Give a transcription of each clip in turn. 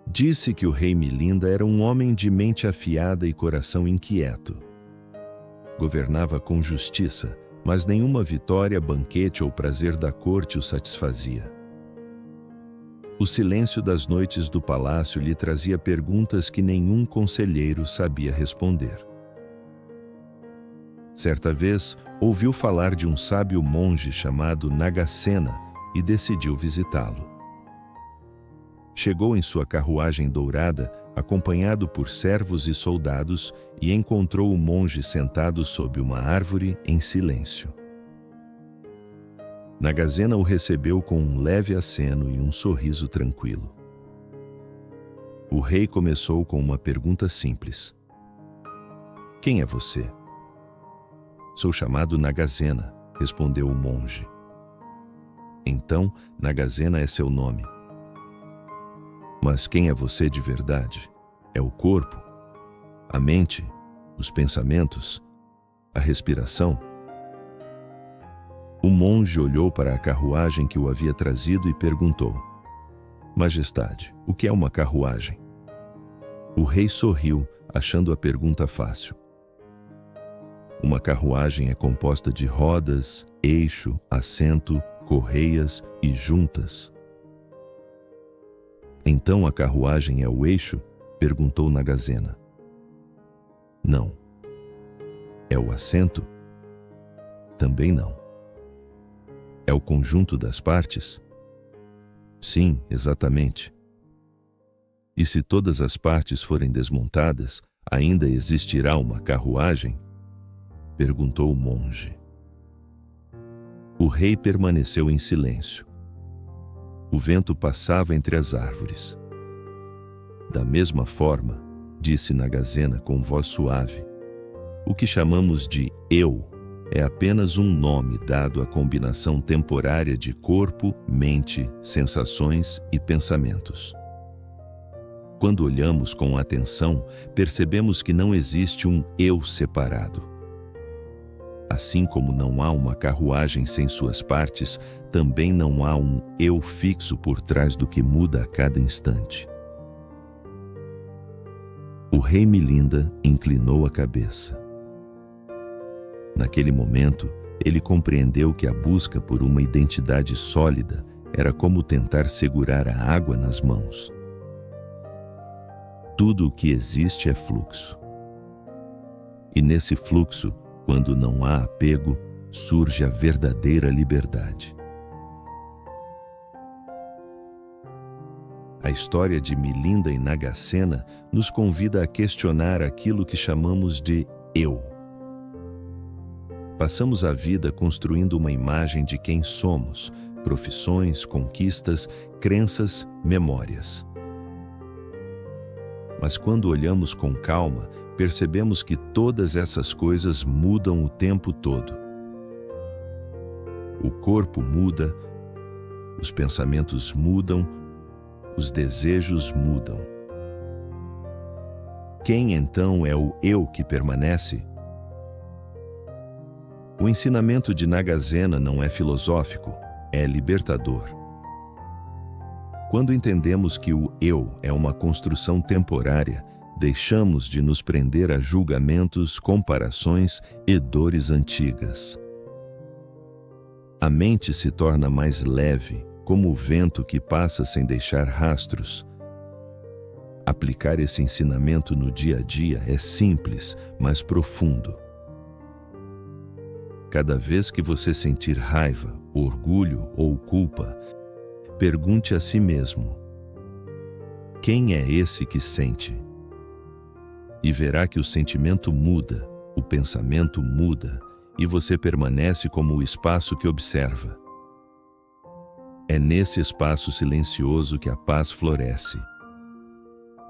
Disse que o rei Milinda era um homem de mente afiada e coração inquieto. Governava com justiça, mas nenhuma vitória, banquete ou prazer da corte o satisfazia. O silêncio das noites do palácio lhe trazia perguntas que nenhum conselheiro sabia responder. Certa vez, ouviu falar de um sábio monge chamado Nagasena e decidiu visitá-lo. Chegou em sua carruagem dourada, acompanhado por servos e soldados, e encontrou o monge sentado sob uma árvore em silêncio. Nagasena o recebeu com um leve aceno e um sorriso tranquilo. O rei começou com uma pergunta simples. Quem é você? Sou chamado Nagasena, respondeu o monge. Então, Nagasena é seu nome. Mas quem é você de verdade? É o corpo, a mente, os pensamentos, a respiração? O monge olhou para a carruagem que o havia trazido e perguntou: Majestade, o que é uma carruagem? O rei sorriu, achando a pergunta fácil. Uma carruagem é composta de rodas, eixo, assento, correias e juntas. Então a carruagem é o eixo? Perguntou Nagasena. Não. É o assento? Também não. É o conjunto das partes? Sim, exatamente. E se todas as partes forem desmontadas, ainda existirá uma carruagem? Perguntou o monge. O rei permaneceu em silêncio. O vento passava entre as árvores. Da mesma forma, disse Nagasena com voz suave, o que chamamos de eu é apenas um nome dado à combinação temporária de corpo, mente, sensações e pensamentos. Quando olhamos com atenção, percebemos que não existe um eu separado. Assim como não há uma carruagem sem suas partes, também não há um eu fixo por trás do que muda a cada instante. O rei Milinda inclinou a cabeça. Naquele momento, ele compreendeu que a busca por uma identidade sólida era como tentar segurar a água nas mãos. Tudo o que existe é fluxo. E nesse fluxo, quando não há apego, surge a verdadeira liberdade. A história de Milinda e Nagasena nos convida a questionar aquilo que chamamos de eu. Passamos a vida construindo uma imagem de quem somos, profissões, conquistas, crenças, memórias. Mas quando olhamos com calma, percebemos que todas essas coisas mudam o tempo todo. O corpo muda, os pensamentos mudam, os desejos mudam. Quem então é o eu que permanece? O ensinamento de Nagasena não é filosófico, é libertador. Quando entendemos que o eu é uma construção temporária, deixamos de nos prender a julgamentos, comparações e dores antigas. A mente se torna mais leve, como o vento que passa sem deixar rastros. Aplicar esse ensinamento no dia a dia é simples, mas profundo. Cada vez que você sentir raiva, orgulho ou culpa, pergunte a si mesmo: quem é esse que sente? E verá que o sentimento muda, o pensamento muda, e você permanece como o espaço que observa. É nesse espaço silencioso que a paz floresce.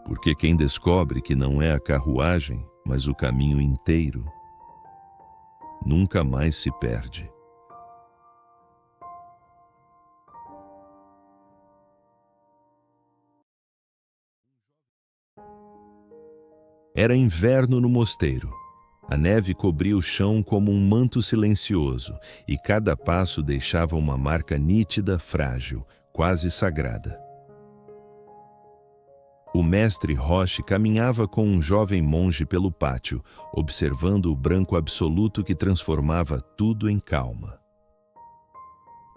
Porque quem descobre que não é a carruagem, mas o caminho inteiro, nunca mais se perde. Era inverno no mosteiro. A neve cobria o chão como um manto silencioso, e cada passo deixava uma marca nítida, frágil, quase sagrada. O mestre Roche caminhava com um jovem monge pelo pátio, observando o branco absoluto que transformava tudo em calma.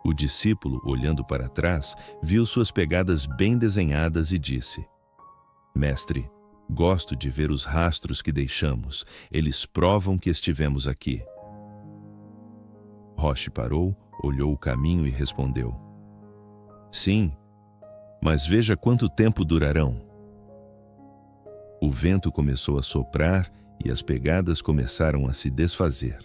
O discípulo, olhando para trás, viu suas pegadas bem desenhadas e disse: Mestre, gosto de ver os rastros que deixamos. Eles provam que estivemos aqui. Roche parou, olhou o caminho e respondeu: Sim, mas veja quanto tempo durarão. O vento começou a soprar e as pegadas começaram a se desfazer.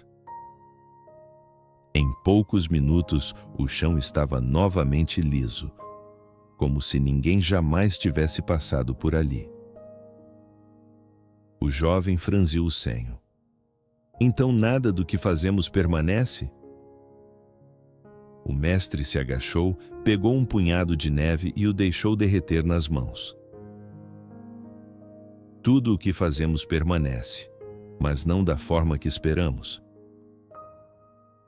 Em poucos minutos, o chão estava novamente liso, como se ninguém jamais tivesse passado por ali. O jovem franziu o senho. Então nada do que fazemos permanece? O mestre se agachou, pegou um punhado de neve e o deixou derreter nas mãos. Tudo o que fazemos permanece, mas não da forma que esperamos.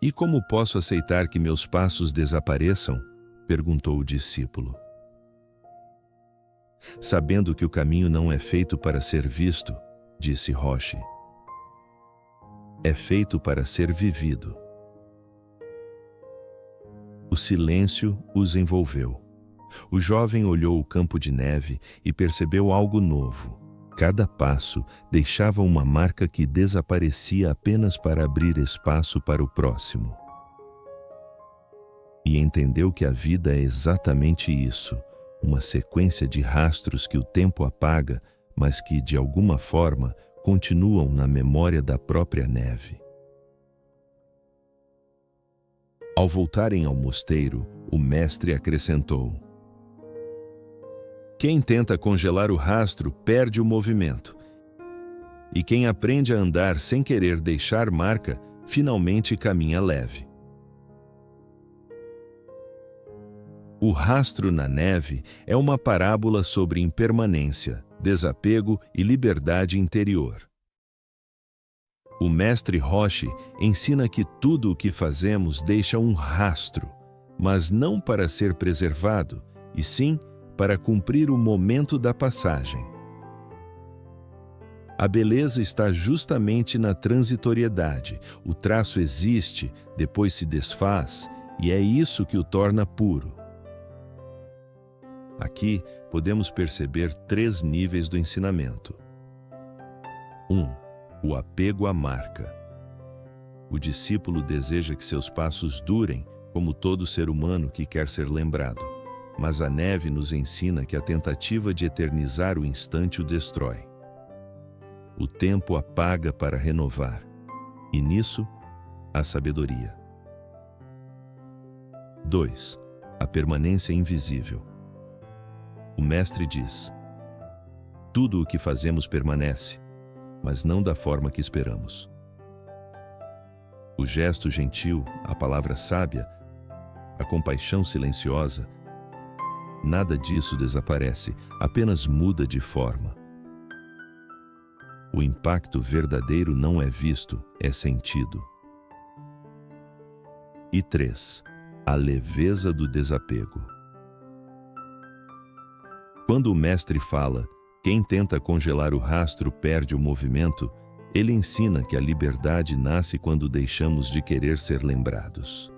E como posso aceitar que meus passos desapareçam? Perguntou o discípulo. Sabendo que o caminho não é feito para ser visto, disse Roche. É feito para ser vivido. O silêncio os envolveu. O jovem olhou o campo de neve e percebeu algo novo. Cada passo deixava uma marca que desaparecia apenas para abrir espaço para o próximo. E entendeu que a vida é exatamente isso, uma sequência de rastros que o tempo apaga, mas que, de alguma forma, continuam na memória da própria neve. Ao voltarem ao mosteiro, o mestre acrescentou: Quem tenta congelar o rastro perde o movimento. E quem aprende a andar sem querer deixar marca, finalmente caminha leve. O rastro na neve é uma parábola sobre impermanência, desapego e liberdade interior. O mestre Roche ensina que tudo o que fazemos deixa um rastro, mas não para ser preservado, e sim para cumprir o momento da passagem. A beleza está justamente na transitoriedade. O traço existe, depois se desfaz, e é isso que o torna puro. Aqui podemos perceber 3 níveis do ensinamento. 1. O apego à marca. O discípulo deseja que seus passos durem, como todo ser humano que quer ser lembrado. Mas a neve nos ensina que a tentativa de eternizar o instante o destrói. O tempo apaga para renovar, e nisso, a sabedoria. 2. A permanência invisível. O mestre diz: tudo o que fazemos permanece, mas não da forma que esperamos. O gesto gentil, a palavra sábia, a compaixão silenciosa, nada disso desaparece, apenas muda de forma. O impacto verdadeiro não é visto, é sentido. E 3. A leveza do desapego. Quando o mestre fala, quem tenta congelar o rastro perde o movimento, ele ensina que a liberdade nasce quando deixamos de querer ser lembrados.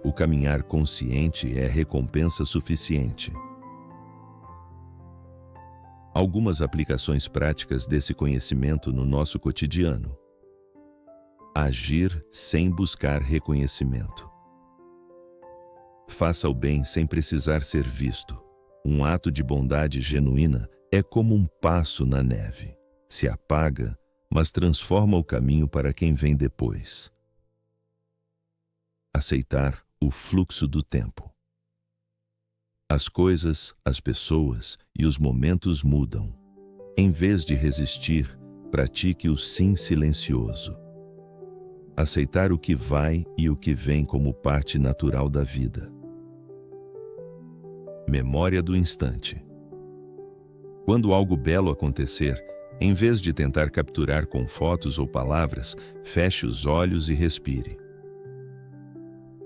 O caminhar consciente é recompensa suficiente. Algumas aplicações práticas desse conhecimento no nosso cotidiano. Agir sem buscar reconhecimento. Faça o bem sem precisar ser visto. Um ato de bondade genuína é como um passo na neve. Se apaga, mas transforma o caminho para quem vem depois. Aceitar o fluxo do tempo. As coisas, as pessoas e os momentos mudam. Em vez de resistir, pratique o sim silencioso. Aceitar o que vai e o que vem como parte natural da vida. Memória do instante. Quando algo belo acontecer, Em vez de tentar capturar com fotos ou palavras, feche os olhos e respire.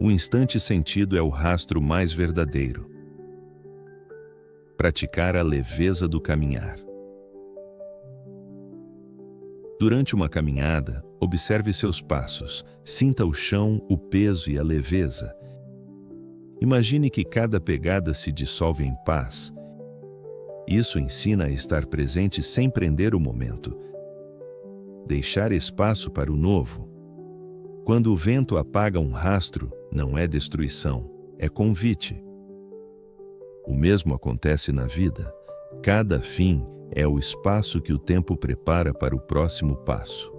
O instante sentido é o rastro mais verdadeiro. Praticar a leveza do caminhar. Durante uma caminhada, observe seus passos, sinta o chão, o peso e a leveza. Imagine que cada pegada se dissolve em paz. Isso ensina a estar presente sem prender o momento. Deixar espaço para o novo. Quando o vento apaga um rastro, não é destruição, é convite. O mesmo acontece na vida. Cada fim é o espaço que o tempo prepara para o próximo passo.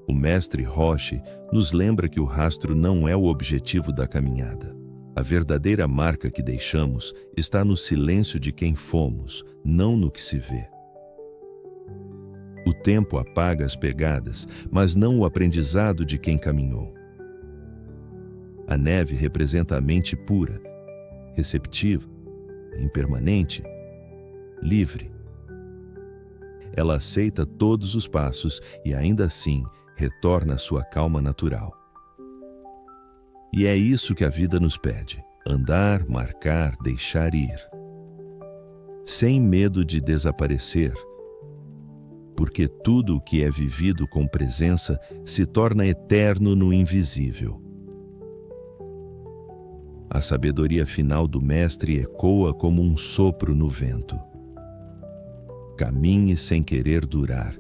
O mestre Roshi nos lembra que o rastro não é o objetivo da caminhada. A verdadeira marca que deixamos está no silêncio de quem fomos, não no que se vê. O tempo apaga as pegadas, mas não o aprendizado de quem caminhou. A neve representa a mente pura, receptiva, impermanente, livre. Ela aceita todos os passos e, ainda assim, retorna à sua calma natural. E é isso que a vida nos pede: andar, marcar, deixar ir. Sem medo de desaparecer, porque tudo o que é vivido com presença se torna eterno no invisível. A sabedoria final do Mestre ecoa como um sopro no vento. Caminhe sem querer durar,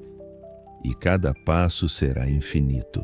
e cada passo será infinito.